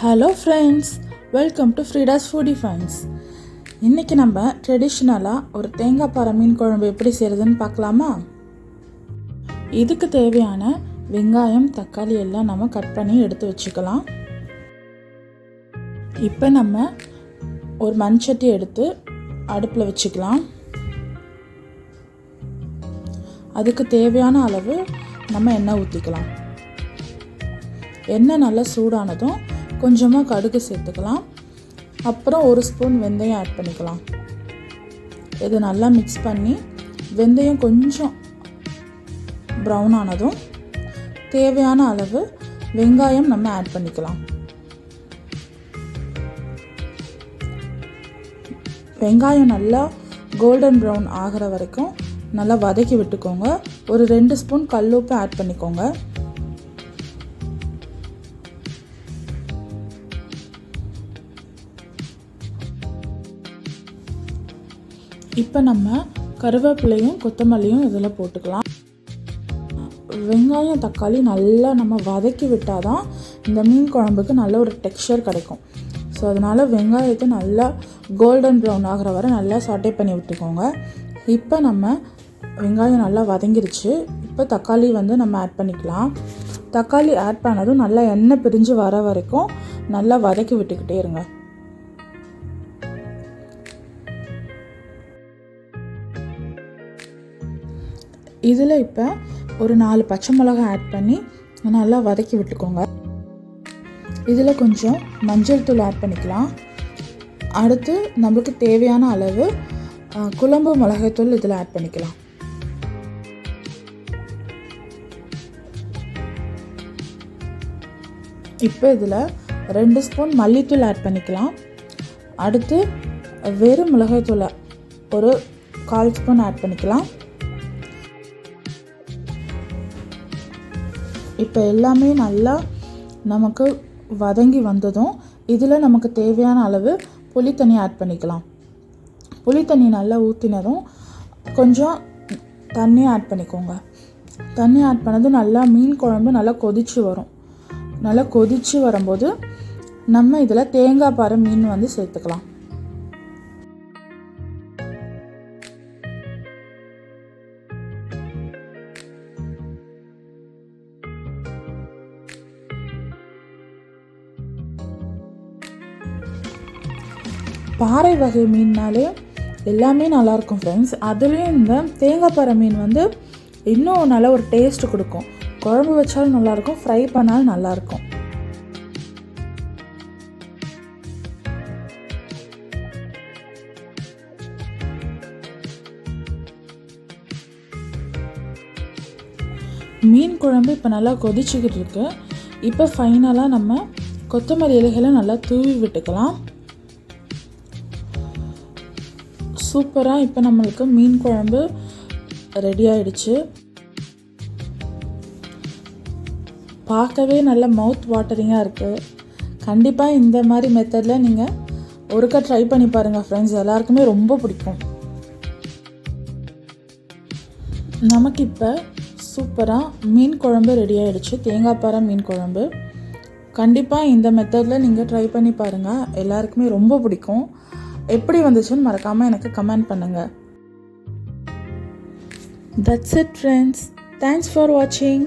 Hello friends, welcome to Frida's foodie finds. இன்றைக்கி நம்ம ட்ரெடிஷ்னலாக ஒரு தேங்காய் பாறை மீன் குழம்பு எப்படி செய்கிறதுன்னு பார்க்கலாமா? இதுக்கு தேவையான வெங்காயம், தக்காளி எல்லாம் நம்ம கட் பண்ணி எடுத்து வச்சுக்கலாம். இப்போ நம்ம ஒரு மண்சட்டி எடுத்து அடுப்பில் வச்சுக்கலாம். அதுக்கு தேவையான அளவு நம்ம எண்ணெய் ஊற்றிக்கலாம். எண்ணெய் நல்லா சூடானதும் கொஞ்சமாக கடுகு சேர்த்துக்கலாம். அப்புறம் ஒரு ஸ்பூன் வெந்தயம் ஆட் பண்ணிக்கலாம். இது நல்லா மிக்ஸ் பண்ணி வெந்தயம் கொஞ்சம் ப்ரௌன் ஆனதும் தேவையான அளவு வெங்காயம் நம்ம ஆட் பண்ணிக்கலாம். வெங்காயம் நல்லா கோல்டன் ப்ரௌன் ஆகிற வரைக்கும் நல்லா வதக்கி விட்டுக்கோங்க. ஒரு 2 ஸ்பூன் கல்லுப்பு ஆட் பண்ணிக்கோங்க. இப்போ நம்ம கருவேப்பிலையும் கொத்தமல்லியும் இதில் போட்டுக்கலாம். வெங்காயம், தக்காளி நல்லா நம்ம வதக்கி விட்டால் தான் இந்த மீன் குழம்புக்கு நல்ல ஒரு டெக்ஸ்சர் கிடைக்கும். ஸோ அதனால் வெங்காயத்தை நல்லா கோல்டன் ப்ரௌன் ஆகிற வரை நல்லா சாட்டே பண்ணி விட்டுக்கோங்க. இப்போ நம்ம வெங்காயம் நல்லா வதங்கிருச்சு. இப்போ தக்காளி நம்ம ஆட் பண்ணிக்கலாம். தக்காளி ஆட் பண்ணதும் நல்லா எண்ணெய் பிரிஞ்சு வர வரைக்கும் நல்லா வதக்கி விட்டுக்கிட்டே இருங்க. இதில் இப்போ ஒரு 4 பச்சை மிளகாய் ஆட் பண்ணி நல்லா வதக்கி விட்டுக்கோங்க. இதில் கொஞ்சம் மஞ்சள் தூள் ஆட் பண்ணிக்கலாம். அடுத்து நம்மளுக்கு தேவையான அளவு குழம்பு மிளகாய்த்தூள் இதில் ஆட் பண்ணிக்கலாம். இப்போ இதில் 2 ஸ்பூன் மல்லித்தூள் ஆட் பண்ணிக்கலாம். அடுத்து வெறும் மிளகாய்த்தூள் ஒரு 1/4 ஸ்பூன் ஆட் பண்ணிக்கலாம். இப்போ எல்லாமே நல்லா நமக்கு வதங்கி வந்ததும் இதில் நமக்கு தேவையான அளவு புளி தண்ணி ஆட் பண்ணிக்கலாம். புளி தண்ணி நல்லா ஊற்றினதும் கொஞ்சம் தண்ணி ஆட் பண்ணிக்கோங்க. தண்ணி ஆட் பண்ணதும் நல்லா மீன் குழம்பு நல்லா கொதித்து வரும். நல்லா கொதித்து வரும்போது நம்ம இதில் தேங்காய் பாறை மீன் சேர்த்துக்கலாம். பாறை வகை மீன்னாலே எல்லாமே நல்லாயிருக்கும் ஃப்ரெண்ட்ஸ். அதுலேயும் இந்த தேங்காய் பாறை மீன் இன்னும் நல்ல ஒரு டேஸ்ட் கொடுக்கும். குழம்பு வச்சாலும் நல்லாயிருக்கும், ஃப்ரை பண்ணாலும் நல்லாயிருக்கும். மீன் குழம்பு இப்போ நல்லா கொதிச்சுக்கிட்டு இருக்கு. இப்போ ஃபைனலாக நம்ம கொத்தமல்லி இலைகளை நல்லா தூவி விட்டுக்கலாம். சூப்பராக இப்போ நம்மளுக்கு மீன் குழம்பு ரெடி ஆகிடுச்சு. பார்க்கவே நல்ல மவுத் வாட்டரிங்காக இருக்குது. கண்டிப்பாக இந்த மாதிரி மெத்தடில் நீங்கள் ஒருக்கா ட்ரை பண்ணி பாருங்கள் ஃப்ரெண்ட்ஸ். எல்லாருக்குமே ரொம்ப பிடிக்கும். நமக்கு இப்போ சூப்பராக மீன் குழம்பு ரெடி ஆகிடுச்சு. தேங்காய் பாறை மீன் குழம்பு. கண்டிப்பாக இந்த மெத்தடில் நீங்கள் ட்ரை பண்ணி பாருங்கள். எல்லாருக்குமே ரொம்ப பிடிக்கும். எப்படி வந்துச்சுன்னு மறக்காமல் எனக்கு கமெண்ட் பண்ணுங்கள். That's it friends. Thanks for watching.